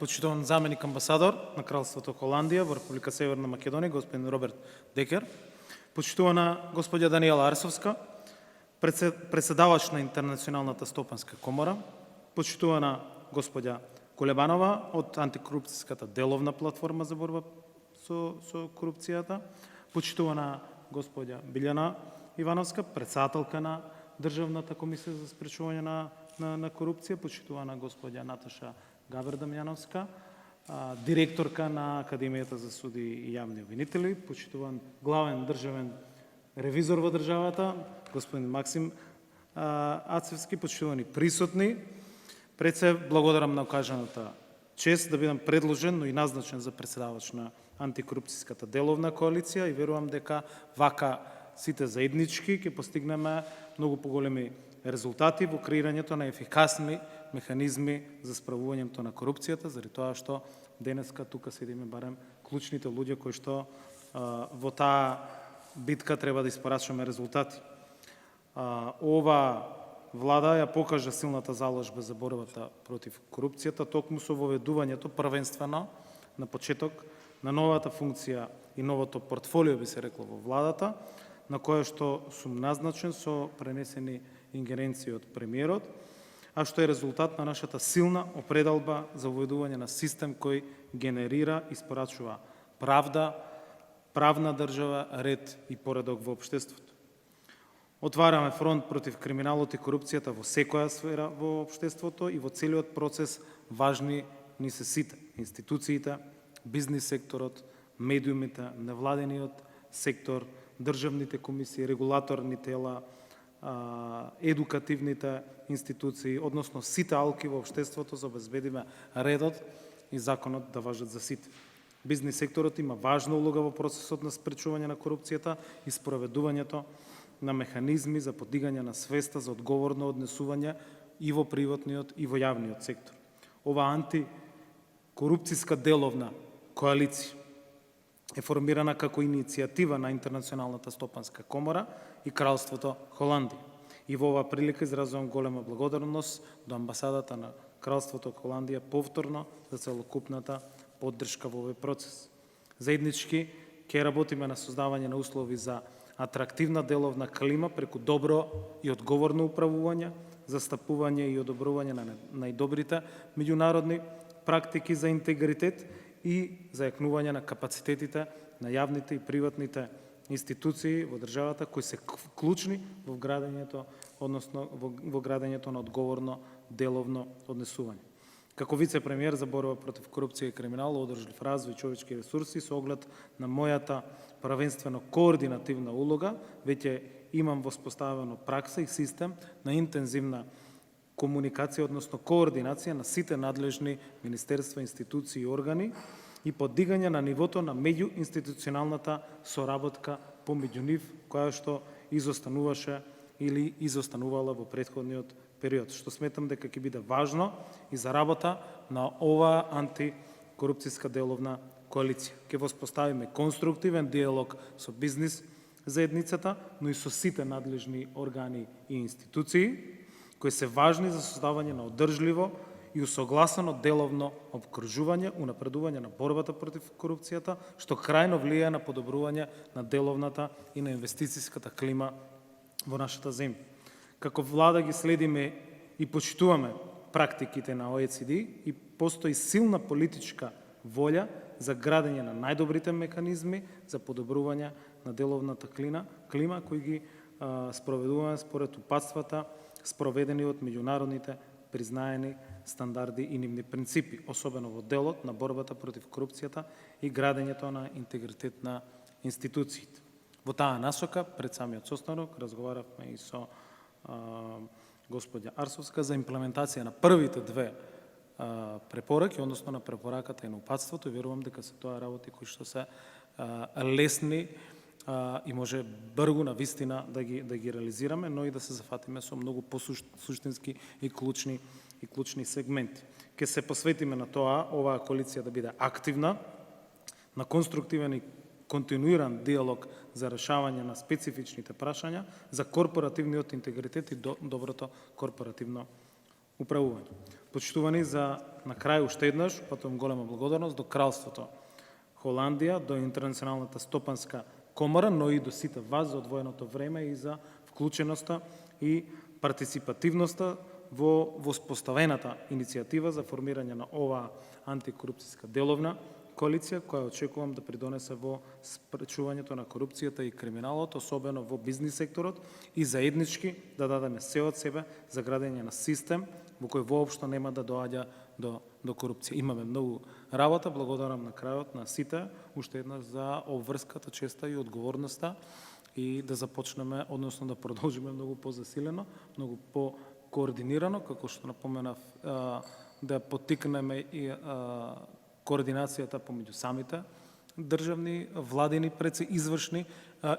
почитуван заменик амбасадор на Кралството Холандија во Република Северна Македонија, господин Роберт Декер, почитувана господја Даниела Арсовска, председавач на Интернационалната стопанска комора, почитувана господја Колебанова од антикорупцијската деловна платформа за борба со корупцијата, почитувана господја Билјана Ивановска, председателка на Државната комисија за спречување на корупција, почитувана господја Наташа Габер Дамјановска, директорка на Академијата за суди и јавни обвинители, почитуван главен државен ревизор во државата, господин Максим Ацевски, почитувани присутни. Пред се благодарам на окажаната чест да бидам предложен, но и назначен за председавач на антикорупцијската деловна коалиција и верувам дека вака сите заеднички ќе постигнеме многу поголеми резултати во креирањето на ефикасни механизми за справувањето на корупцијата, заради тоа што денеска тука седиме барем клучните луѓе кои што во таа битка треба да испорачаме резултати. Ова влада ја покажа силната заложба за борбата против корупцијата токму со воведувањето првенствено на почеток на новата функција и новото портфолио, би се рекло, во владата, на кое што сум назначен со пренесени ингеренции од премиерот, а што е резултат на нашата силна опредалба за воведување на систем кој генерира и испорачува правда, правна држава, ред и поредок во општеството. Отвараме фронт против криминалот и корупцијата во секоја сфера во општеството и во целиот процес важни ни се сите институциите, бизнис секторот, медиумите, невладениот сектор, државните комисии, регулаторни тела, едукативните институции, односно сите алки во општеството за обезбедиме редот и законот да важат за сите. Бизнис секторот има важна улога во процесот на спречување на корупцијата и спроведувањето на механизми за подигање на свеста за одговорно однесување и во приватниот и во јавниот сектор. Ова антикорупцијска деловна коалиција е формирана како иницијатива на Интернационалната стопанска комора и Кралството Холандија. И во оваа прилика изразувам голема благодарност до амбасадата на Кралството Холандија повторно за целокупната поддршка во овој процес. Заеднички ќе работиме на создавање на услови за атрактивна деловна клима преку добро и одговорно управување, застапување и одобрување на најдобрите меѓународни практики за интегритет и зајакнување на капацитетите на јавните и приватните институции во државата кои се клучни во градењето, односно во градењето на одговорно деловно однесување. Како вице-премиер за борба против корупција и криминал, одржлив развој и човечки ресурси, со оглед на мојата правенствено координативна улога, веќе имам воспоставено пракса и систем на интензивна комуникација, односно координација на сите надлежни министерства, институции и органи и подигање на нивото на меѓуинституционалната соработка помеѓу нив, која што изостануваше или изостанувала во претходниот период, што сметам дека ќе биде важно и за работа на оваа антикорупцијска деловна коалиција. Ќе воспоставиме конструктивен диалог со бизнис заедницата, но и со сите надлежни органи и институции, кои се важни за создавање на одржливо и усогласено деловно обкружување, унапредување на борбата против корупцијата, што крајно влијае на подобрување на деловната и на инвестицијската клима во нашата земја. Како влада ги следиме и почитуваме практиките на ОЕЦД и постои силна политичка волја за градење на најдобрите механизми за подобрување на деловната клима кои ги спроведуваме според упатствата спроведени од меѓународните признаени стандарди и нивни принципи, особено во делот на борбата против корупцијата и градењето на интегритет на институциите. Во таа насока, пред самиот состанок, разговаравме и со господја Арсовска за имплементација на првите две препораки, односно на препораката и на упатството, и верувам дека се тоа работи кои што се лесни и може бргу на вистина да ги реализираме, но и да се зафатиме со многу посуштински и клучни сегменти. Ке се посветиме на тоа, оваа коалиција да биде активна, на конструктивен и континуиран диалог за решавање на специфичните прашања, за корпоративниот интегритет и доброто корпоративно управување. Почитувани за на крај уште еднаш, потом голема благодарност до Кралството Холандија, до Интернационалната стопанска комора, но и до сите вас за одвоеното време и за вклученоста и партиципативноста во воспоставената иницијатива за формирање на оваа антикорупцијска деловна коалиција, која очекувам да придонесе во спречувањето на корупцијата и криминалот, особено во бизнис секторот, и заеднички да дадеме се од себе за градење на систем во кој воопшто нема да доаѓа до корупција. Имаме многу работа, благодарам на крајот на сите, уште еднаш за обврската, честа и одговорноста и да започнеме, односно да продолжиме многу позасилено, многу по-координирано, како што напоменав, да поттикнеме и координацијата помеѓу самите државни, владини, извршни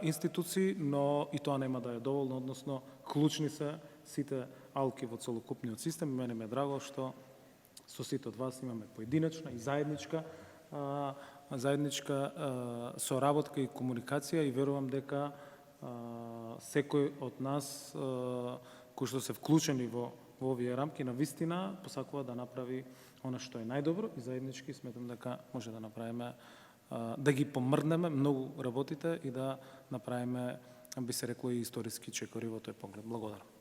институции, но и тоа нема да е доволно, односно клучни се сите алки во целокупниот систем. Мене ме е драго што со сите од вас имаме поединечна и заедничка соработка и комуникација и верувам дека секој од нас кои што се вклучени во овие рамки на вистина посакува да направи она што е најдобро и заеднички сметам дека може да направиме, да ги помрднеме многу работите и да направиме, би се рекло, и историски чекори во тој поглед. Благодарам.